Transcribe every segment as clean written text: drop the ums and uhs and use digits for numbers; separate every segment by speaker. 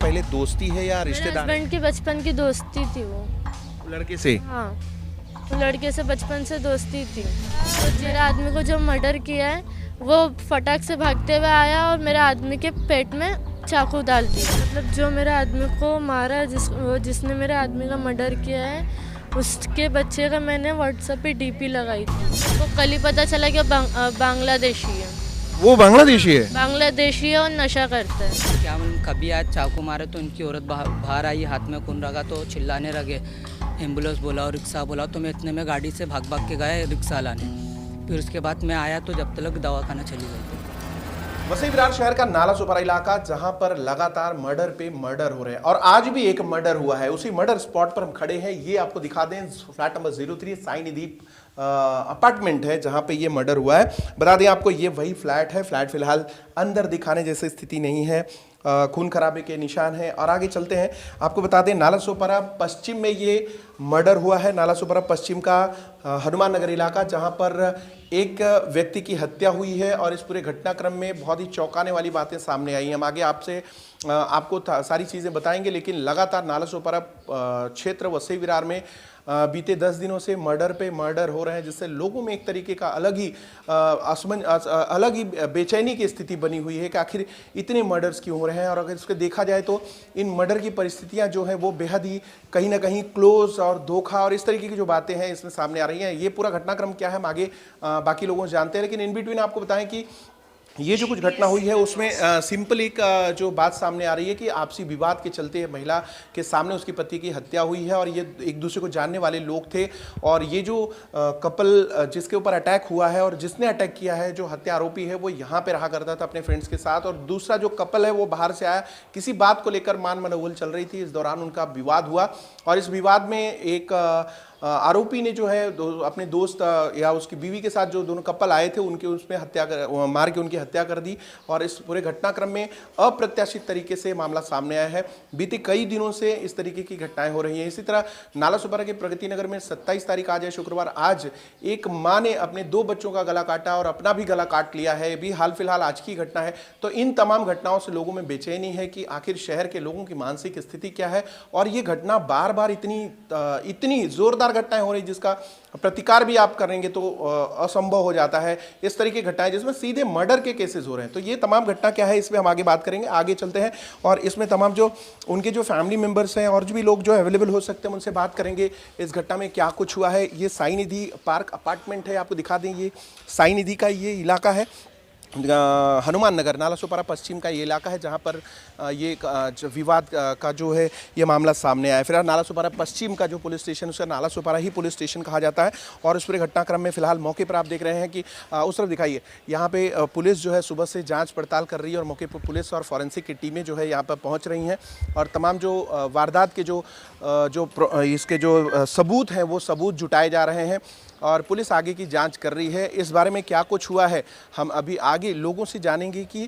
Speaker 1: पहले दोस्ती है या
Speaker 2: मेरे
Speaker 1: रिश्तेदार?
Speaker 2: हस्बैंड की बचपन की दोस्ती थी वो।
Speaker 1: लड़के से?
Speaker 2: हाँ, तो लड़के से बचपन से दोस्ती थी। तो मेरे आदमी को जो मर्डर किया है वो फटाक से भागते हुए आया और मेरे आदमी के पेट में चाकू डाल दिया। मतलब जो मेरे आदमी को मारा, जिसने मेरे आदमी का मर्डर किया है, उसके बच्चे का मैंने व्हाट्सएप पे डीपी लगाई थी। तो कल ही पता चला कि बांग्लादेशी है।
Speaker 1: वो बांग्लादेशी है?
Speaker 2: बांग्लादेशी है और नशा करता है।
Speaker 3: क्या मालूम कभी आज चाकू मारे तो उनकी औरत बाहर आई, हाथ में खून रखा तो चिल्लाने लगे। एम्बुलेंस बोला और रिक्शा बोला, तो मैं इतने में गाड़ी से भाग भाग के गए रिक्शा लाने। फिर उसके बाद मैं आया तो जब तक दवाखाना चली गई।
Speaker 1: वसई विरार शहर का नाला सुपारा इलाका, जहां पर लगातार मर्डर पे मर्डर हो रहे हैं और आज भी एक मर्डर हुआ है। उसी मर्डर स्पॉट पर हम खड़े हैं। ये आपको दिखा दें, फ्लैट नंबर 03 साई निधि अपार्टमेंट है जहां पे ये मर्डर हुआ है। बता दें आपको, ये वही फ्लैट है। फ्लैट फिलहाल अंदर दिखाने जैसी स्थिति नहीं है, खून खराबे के निशान हैं। और आगे चलते हैं, आपको बता दें नालासोपारा पश्चिम में ये मर्डर हुआ है। नालासोपारा पश्चिम का हनुमान नगर इलाका, जहां पर एक व्यक्ति की हत्या हुई है और इस पूरे घटनाक्रम में बहुत ही चौंकाने वाली बातें सामने आई हैं। हम आगे आपको सारी चीज़ें बताएंगे, लेकिन लगातार नालासोपारा क्षेत्र वसई विरार में बीते 10 दिनों से मर्डर पे मर्डर हो रहे हैं, जिससे लोगों में एक तरीके का अलग ही बेचैनी की स्थिति बनी हुई है कि आखिर इतने मर्डर्स क्यों हो रहे हैं। और अगर इसको देखा जाए तो इन मर्डर की परिस्थितियां जो हैं वो बेहद ही कहीं ना कहीं क्लोज और धोखा और इस तरीके की जो बातें हैं इसमें सामने आ रही हैं। ये पूरा घटनाक्रम क्या है हम आगे बाकी लोगों से जानते हैं, लेकिन इन बिटवीन आपको बताएं कि ये जो कुछ घटना हुई है उसमें सिंपल एक जो बात सामने आ रही है कि आपसी विवाद के चलते महिला के सामने उसकी पति की हत्या हुई है और ये एक दूसरे को जानने वाले लोग थे। और ये जो कपल जिसके ऊपर अटैक हुआ है और जिसने अटैक किया है, जो हत्या आरोपी है, वो यहाँ पे रहा करता था अपने फ्रेंड्स के साथ। और दूसरा जो कपल है वो बाहर से आया, किसी बात को लेकर मान मनोवल चल रही थी। इस दौरान उनका विवाद हुआ और इस विवाद में एक आरोपी ने जो है अपने दोस्त या उसकी बीवी के साथ जो दोनों कपल आए थे उनके उसमें मार के उनकी हत्या कर दी। और इस पूरे घटनाक्रम में अप्रत्याशित तरीके से मामला सामने आया है। बीते कई दिनों से इस तरीके की घटनाएं हो रही हैं। इसी तरह नालासोपारा के प्रगति नगर में 27 तारीख आज है, शुक्रवार, आज एक मां ने अपने 2 बच्चों का गला काटा और अपना भी गला काट लिया है। ये भी हाल फिलहाल आज की घटना है। तो इन तमाम घटनाओं से लोगों में बेचैनी है कि आखिर शहर के लोगों की मानसिक स्थिति क्या है। और ये घटना बार बार इतनी जोरदार घटनाएं हो रही जिसका प्रतिकार भी आप करेंगे तो असंभव हो जाता है। इस तरीके की घटनाएं जिसमें सीधे मर्डर के केसेस हो रहे हैं। तो ये तमाम घटना क्या है इसमें हम आगे बात करेंगे। आगे चलते हैं और इसमें तमाम जो उनके जो फैमिली मेंबर्स हैं और जो भी लोग जो अवेलेबल हो सकते हैं उनसे बात करेंगे। इस घटना में क्या कुछ हुआ है। ये साई निधि पार्क अपार्टमेंट है, आपको दिखा दें, ये साई निधि का ये इलाका है। हनुमान नगर नालासोपारा पश्चिम का ये इलाका है जहाँ पर ये विवाद का जो है ये मामला सामने आया है। फिलहाल नालासोपारा पश्चिम का जो पुलिस स्टेशन उसका नालासोपारा ही पुलिस स्टेशन कहा जाता है। और इस पूरे घटनाक्रम में फिलहाल मौके पर आप देख रहे हैं कि उस तरफ दिखाइए, यहाँ पे पुलिस जो है सुबह से जांच पड़ताल कर रही है और मौके पर पुलिस और फॉरेंसिक की टीमें जो है यहाँ पर पहुँच रही हैं और तमाम जो वारदात के इसके जो सबूत हैं वो सबूत जुटाए जा रहे हैं और पुलिस आगे की जांच कर रही है। इस बारे में क्या कुछ हुआ है हम अभी आगे लोगों से जानेंगे कि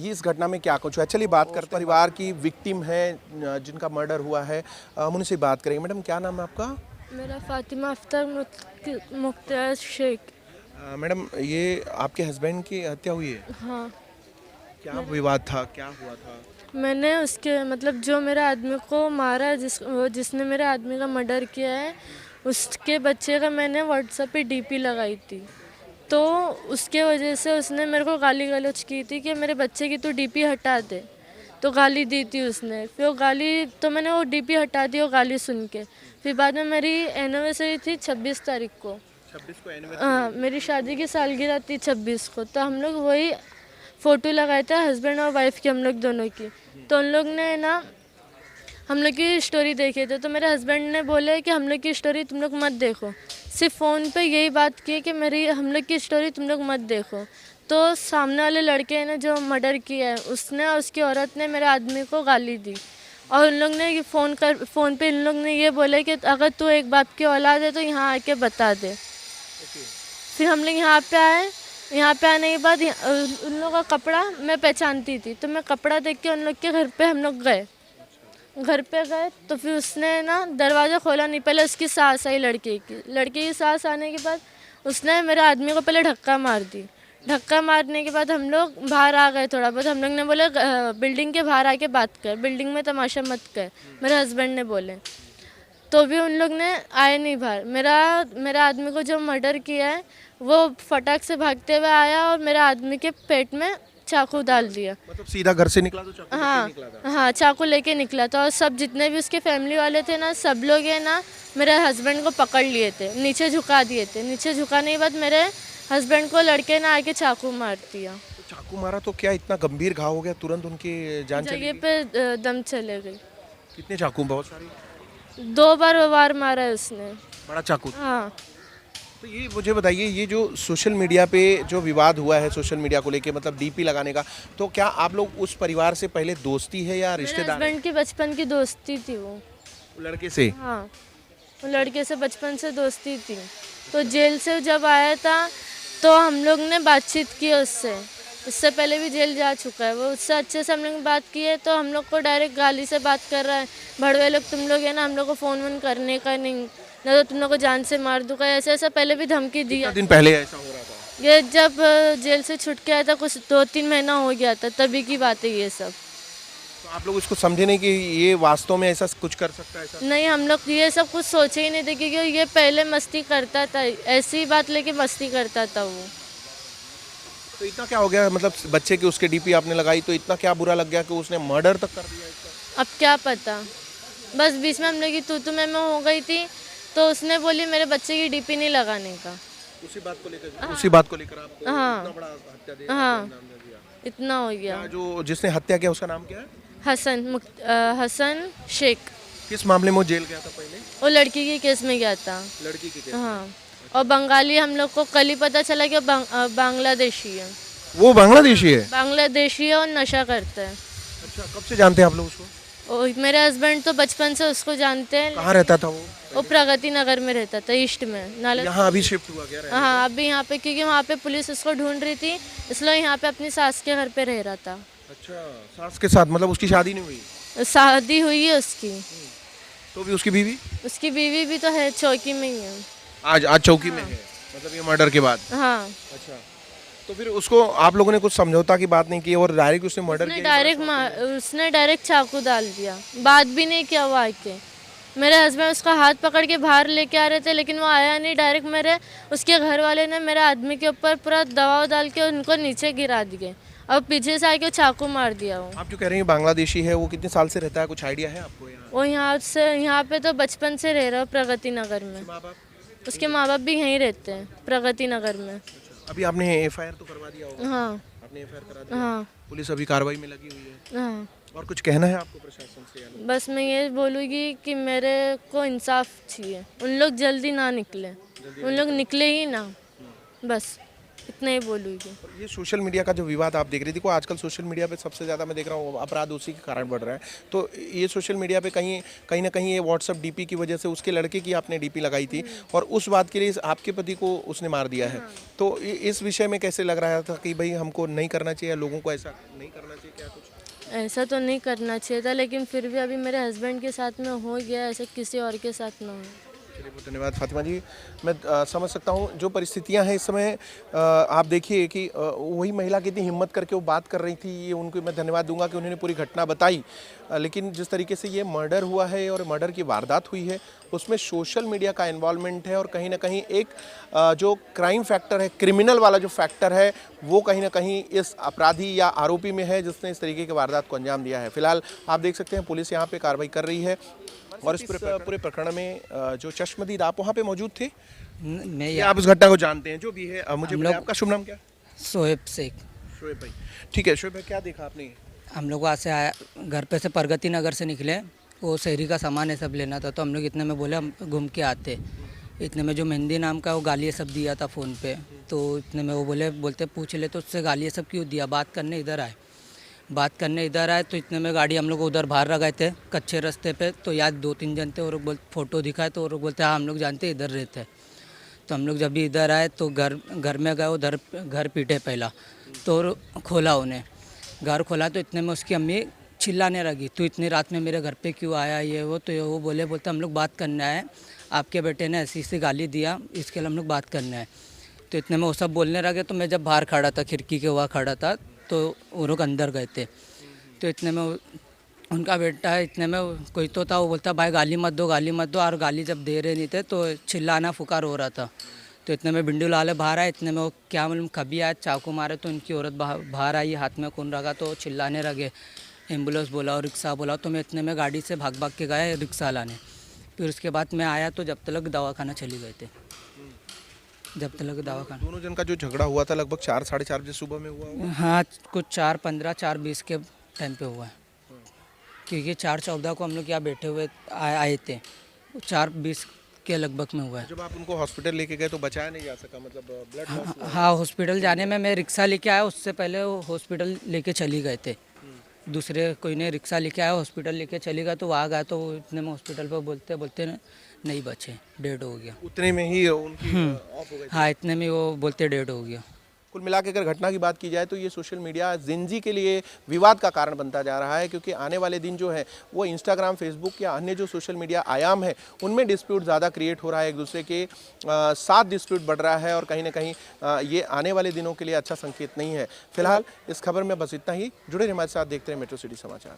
Speaker 1: इस घटना में क्या कुछ हुआ। चलिए बात करते हैं, परिवार की विक्टिम है जिनका मर्डर हुआ है, हम उनसे बात करेंगे। मैडम क्या नाम है आपका?
Speaker 2: मेरा फातिमा अख्तर मुख्तार शेख।
Speaker 1: मैडम ये आपके हस्बैंड की हत्या हुई है?
Speaker 2: हाँ,
Speaker 1: क्या विवाद था, क्या हुआ था?
Speaker 2: मैंने उसके मतलब जो मेरे आदमी को मारा, जिसने मेरे आदमी का मर्डर किया है, उसके बच्चे का मैंने व्हाट्सएप पे डीपी लगाई थी। तो उसके वजह से उसने मेरे को गाली गलौज की थी कि मेरे बच्चे की तो डीपी हटा दे। तो गाली दी थी उसने। फिर वो गाली, तो मैंने वो डीपी हटा दी वो गाली सुन के। फिर बाद में मेरी एनिवर्सरी थी 26 तारीख को।
Speaker 1: 26 को एनिवर्सरी?
Speaker 2: हाँ, मेरी शादी की सालगिरह थी 26 को। तो हम लोग वही फ़ोटो लगाए थे हस्बैंड और वाइफ की, हम लोग दोनों की। तो उन लोग ने ना हम लोग की स्टोरी देखे थे। तो मेरे हस्बैंड ने बोले कि हम लोग की स्टोरी तुम लोग मत देखो। सिर्फ फ़ोन पे यही बात की कि हम लोग की स्टोरी तुम लोग मत देखो। तो सामने वाले लड़के ने जो मर्डर किया है उसने और उसकी औरत ने मेरे आदमी को गाली दी। और उन लोग ने फ़ोन पे इन लोग ने ये बोला कि अगर तू एक बाप की औलाद है तो यहाँ आके बता दे। फिर हम लोग यहाँ पे आए। यहाँ पे आने के बाद उन लोगों का कपड़ा मैं पहचानती थी, तो मैं कपड़ा देख के उन लोग के घर पे हम लोग गए। घर पे गए तो फिर उसने ना दरवाज़ा खोला नहीं। पहले उसकी सास आई, लड़के की सास आने के बाद उसने मेरे आदमी को पहले धक्का मार दी। धक्का मारने के बाद हम लोग बाहर आ गए। थोड़ा बहुत हम लोग ने बोले बिल्डिंग के बाहर आके बात कर, बिल्डिंग में तमाशा मत कर, मेरे हस्बैंड ने बोले। तो भी उन लोग ने आए नहीं बाहर। मेरा आदमी को जो मर्डर किया है वो फटाक से भागते हुए आया और मेरे आदमी के पेट में चाकू डाल दिया।
Speaker 1: मतलब सीधा घर से निकला तो चाकू लेके
Speaker 2: हाँ
Speaker 1: निकला था?
Speaker 2: हाँ, चाकू लेके निकला था। और सब जितने भी उसके फैमिली वाले थे ना, सब लोग है ना मेरे हस्बैंड को पकड़ लिए थे, नीचे झुका दिए थे। नीचे झुकाने के बाद मेरे हस्बैंड को लड़के ने आके चाकू मार दिया।
Speaker 1: तो चाकू मारा तो क्या इतना गंभीर घाव हो गया, तुरंत उनकी जान चली
Speaker 2: जगह
Speaker 1: गई?
Speaker 2: पे दम चले गई।
Speaker 1: कितने चाकू? बहुत सारे?
Speaker 2: 2 बार वार मारा है उसने।
Speaker 1: बड़ा चाकू?
Speaker 2: हाँ।
Speaker 1: तो ये मुझे बताइए, ये जो सोशल मीडिया पे जो विवाद हुआ है सोशल मीडिया को लेके, मतलब डीपी लगाने का, तो क्या आप लोग उस परिवार से पहले दोस्ती है या
Speaker 2: मेरे
Speaker 1: रिश्तेदार है?
Speaker 2: हस्बैंड की बचपन की दोस्ती थी वो।
Speaker 1: लड़के से?
Speaker 2: हाँ, वो लड़के से बचपन से दोस्ती थी। तो जेल से जब आया था तो हम लोग ने बातचीत की उससे। इससे पहले भी जेल जा चुका है वो। उससे अच्छे से हम लोग बात की है। तो हम लोग को डायरेक्ट गाली से बात कर रहा है, भड़वे लोग तुम लोग है ना, हम लोग को फ़ोन वोन करने का नहीं, ना तो तुम लोग को जान से मार दूंगा, ऐसा ऐसा पहले भी धमकी दी
Speaker 1: कितना
Speaker 2: है।
Speaker 1: दिन पहले ऐसा हो रहा था?
Speaker 2: ये जब जेल से छूट के आया था, कुछ 2-3 महीना हो गया था, तभी की बात है ये सब।
Speaker 1: तो आप लोग इसको समझे नहीं कि ये वास्तव में ऐसा कुछ कर सकता है? ऐसा
Speaker 2: नहीं, हम लोग ये सब कुछ सोचे ही नहीं थे, क्योंकि ये पहले मस्ती करता था, ऐसी बात लेके मस्ती करता था वो।
Speaker 1: तो इतना क्या हो गया, मतलब बच्चे की उसके डीपी आपने लगाई तो इतना क्या बुरा लग गया कि उसने मर्डर तक कर दिया इसका?
Speaker 2: अब क्या पता, बस बीच में हम लोग की तू मैं हो गई थी। तो उसने बोली मेरे बच्चे की डीपी नहीं लगाने का।
Speaker 1: उसी बात को लेकर आपको
Speaker 2: हाँ।
Speaker 1: इतना बड़ा हत्या दे
Speaker 2: हाँ,
Speaker 1: अंजाम दे दिया?
Speaker 2: इतना हो गया।
Speaker 1: क्या जो जिसने हत्या किया उसका नाम क्या है?
Speaker 2: हसन शेख।
Speaker 1: किस मामले में वो जेल गया था पहले?
Speaker 2: वो लड़की के केस में गया था।
Speaker 1: लड़की की केस?
Speaker 2: हाँ, और बंगाली हम लोग को कल ही पता चला कि बांग्लादेशी है।
Speaker 1: वो बांग्लादेशी है?
Speaker 2: बांग्लादेशी है और नशा करता है।
Speaker 1: अच्छा, कब से जानते हैं आप लोग उसको?
Speaker 2: मेरे हस्बैंड तो बचपन से उसको जानते हैं।
Speaker 1: कहाँ रहता था वो?
Speaker 2: वो प्रगति नगर में रहता था, ईस्ट में नाले।
Speaker 1: यहाँ अभी शिफ्ट हुआ क्या? रहने?
Speaker 2: हाँ, अभी यहाँ पे, क्योंकि वहाँ पे पुलिस उसको ढूंढ रही थी, इसलिए यहाँ पे अपनी सास के घर पे रह रहा था।
Speaker 1: अच्छा, सास के साथ? मतलब उसकी शादी नहीं हुई?
Speaker 2: शादी हुई है उसकी।
Speaker 1: तो भी उसकी बीवी?
Speaker 2: उसकी बीवी भी तो है, चौकी में ही है।
Speaker 1: आज चौकी में है? मतलब ये मर्डर के बाद?
Speaker 2: हाँ,
Speaker 1: अच्छा, तो फिर उसको आप लोगों ने कुछ समझौता की बात नहीं की और डायरेक्ट उसने मर्डर किया?
Speaker 2: उसने डायरेक्ट चाकू डाल दिया, बात भी नहीं किया वो आके। मेरे हस्बैंड उसका हाथ पकड़ के बाहर लेके आ रहे थे, लेकिन वो आया नहीं। डायरेक्ट उसके घर वाले ने मेरे आदमी के ऊपर पूरा दबाव डाल के उनको नीचे गिरा दिए और पीछे से आके चाकू मार दिया वो।
Speaker 1: आप जो कह रहे हैं बांग्लादेशी है, वो कितने साल से रहता है, कुछ आइडिया है आपको?
Speaker 2: वो यहाँ पे तो बचपन से रह रहा है प्रगति नगर में।
Speaker 1: माँ बाप?
Speaker 2: उसके माँ बाप भी यहीं रहते हैं, प्रगति नगर में।
Speaker 1: अभी आपने एफआईआर तो करवा दिया होगा?
Speaker 2: हाँ।
Speaker 1: आपने एफआईआर करा दिया?
Speaker 2: हाँ।
Speaker 1: पुलिस अभी कार्रवाई में लगी हुई है।
Speaker 2: हाँ,
Speaker 1: और कुछ कहना है आपको प्रशासन से?
Speaker 2: बस मैं ये बोलूँगी कि मेरे को इंसाफ चाहिए। उन लोग जल्दी ना निकले, उन लोग निकले ही ना, बस इतना ही बोलूँगी।
Speaker 1: ये सोशल मीडिया का जो विवाद आप देख रही थी, को आजकल सोशल मीडिया पे सबसे ज़्यादा मैं देख रहा हूँ अपराध उसी के कारण बढ़ रहा है। तो ये सोशल मीडिया पे कहीं ना कहीं ये व्हाट्सअप डीपी की वजह से, उसके लड़के की आपने डीपी लगाई थी और उस बात के लिए आपके पति को उसने मार दिया है। तो इस विषय में कैसे लग रहा था कि भाई हमको नहीं करना चाहिए, लोगों को ऐसा नहीं करना चाहिए, क्या कुछ?
Speaker 2: ऐसा तो नहीं करना चाहिए था, लेकिन फिर भी अभी मेरे हस्बैंड के साथ में हो गया, ऐसा किसी और के साथ ना हो।
Speaker 1: चलिए, बहुत धन्यवाद फातिमा जी। मैं समझ सकता हूँ जो परिस्थितियाँ हैं इस समय। आप देखिए कि वही महिला कितनी हिम्मत करके वो बात कर रही थी, ये उनको मैं धन्यवाद दूंगा कि उन्होंने पूरी घटना बताई। लेकिन जिस तरीके से ये मर्डर हुआ है और मर्डर की वारदात हुई है, उसमें सोशल मीडिया का इन्वॉल्वमेंट है और कहीं ना कहीं एक जो क्राइम फैक्टर है, क्रिमिनल वाला जो फैक्टर है, वो कहीं ना कहीं इस अपराधी या आरोपी में है जिसने इस तरीके की वारदात को अंजाम दिया है। फिलहाल आप देख सकते हैं पुलिस यहाँ पे कार्रवाई कर रही है और इस पूरे प्रकरण में जो चश्मदीद आप वहाँ पे मौजूद थे,
Speaker 3: मैं
Speaker 1: या आप इस घटना को जानते हैं? जो भी है, मुझे
Speaker 3: हम
Speaker 1: बताइए,
Speaker 3: लोग-
Speaker 1: आपका शुभ नाम क्या?
Speaker 3: शोएब शेख।
Speaker 1: शोएब भाई, ठीक है। शोएब भाई, क्या देखा आपने?
Speaker 3: हम लोग वहाँ से आया, घर पे से प्रगति नगर से निकले, वो शहरी का सामान है सब लेना था। तो हम लोग इतने में बोले हम घूम के आते। इतने में जो मेहंदी नाम का वो गालियाँ सब दिया था फ़ोन पे। तो इतने में वो बोलते पूछ ले, तो उससे गालियाँ सब क्यों दिया। बात करने इधर आए तो इतने में गाड़ी हम लोग उधर बाहर लगाए थे कच्चे रास्ते पे। तो याद 2-3 जन थे और फ़ोटो दिखाए तो वो बोलते हाँ हम लोग जानते इधर रहते हैं। तो हम लोग जब भी इधर आए तो घर में गए, उधर घर पीटे पहला। तो खोला उन्हें, घर खोला तो इतने में उसकी अम्मी चिल्लाने लगी, तू इतनी रात में मेरे घर पे क्यों आया, ये वो। तो वो बोलते हम लोग बात करना है, आपके बेटे ने ऐसी गाली दिया, इसके लिए हम लोग बात करना है। तो इतने में वो सब बोलने लगे, तो मैं जब बाहर खड़ा था, खिड़की के वहाँ खड़ा था, तो वो लोग अंदर गए थे। तो इतने में उनका बेटा है, इतने में कोई तो था, वो बोलता भाई गाली मत दो, गाली मत दो, और गाली जब दे रहे नहीं थे तो चिल्लाना फुकार हो रहा था। तो इतने में बिंडू लाले बाहर आए, इतने में वो क्या मालूम कभी आए, चाकू मारे, तो उनकी औरत बाहर आई, हाथ में खून रखा, तो चिल्लाने लगे, एम्बुलेंस बोला और रिक्शा बोला। तो मैं इतने में गाड़ी से भाग भाग के गए रिक्शा लाने। फिर उसके बाद मैं आया तो जब तक दवाखाना चली गए थे, जब तक दवाखाना।
Speaker 1: दोनों जन का जो झगड़ा हुआ था लगभग 4 साढ़े 4 बजे सुबह में हुआ होगा।
Speaker 3: हाँ, कुछ 4:15 4:20 के टाइम पे हुआ है, क्योंकि 4:14 को हम लोग यहाँ बैठे हुए आए थे, 4:20 के लगभग में हुआ है।
Speaker 1: जब आप उनको हॉस्पिटल लेके गए तो बचाया नहीं जा सका, मतलब ब्लड लॉस हुआ।
Speaker 3: हाँ, हॉस्पिटल जाने में मैं रिक्शा लेके आया, उससे पहले वो हॉस्पिटल लेके चली गए थे। दूसरे कोई ने रिक्शा लेके आया, हॉस्पिटल लेके चली गया, तो वहाँ गया तो वो इतने में हॉस्पिटल पर बोलते बोलते नहीं बचे, डेड हो गया।
Speaker 1: उतने में ही उनकी ऑफ हो गई।
Speaker 3: हाँ, इतने में वो बोलते डेड हो गया।
Speaker 1: कुल मिला के अगर घटना की बात की जाए तो ये सोशल मीडिया जिंजी के लिए विवाद का कारण बनता जा रहा है, क्योंकि आने वाले दिन जो है वो इंस्टाग्राम, फेसबुक या अन्य जो सोशल मीडिया आयाम है उनमें डिस्प्यूट ज़्यादा क्रिएट हो रहा है, एक दूसरे के साथ डिस्प्यूट बढ़ रहा है, और कहीं ना कहीं ये आने वाले दिनों के लिए अच्छा संकेत नहीं है। फिलहाल इस खबर में बस इतना ही। जुड़े रहिए हमारे साथ, देखते रहे मेट्रो सिटी समाचार।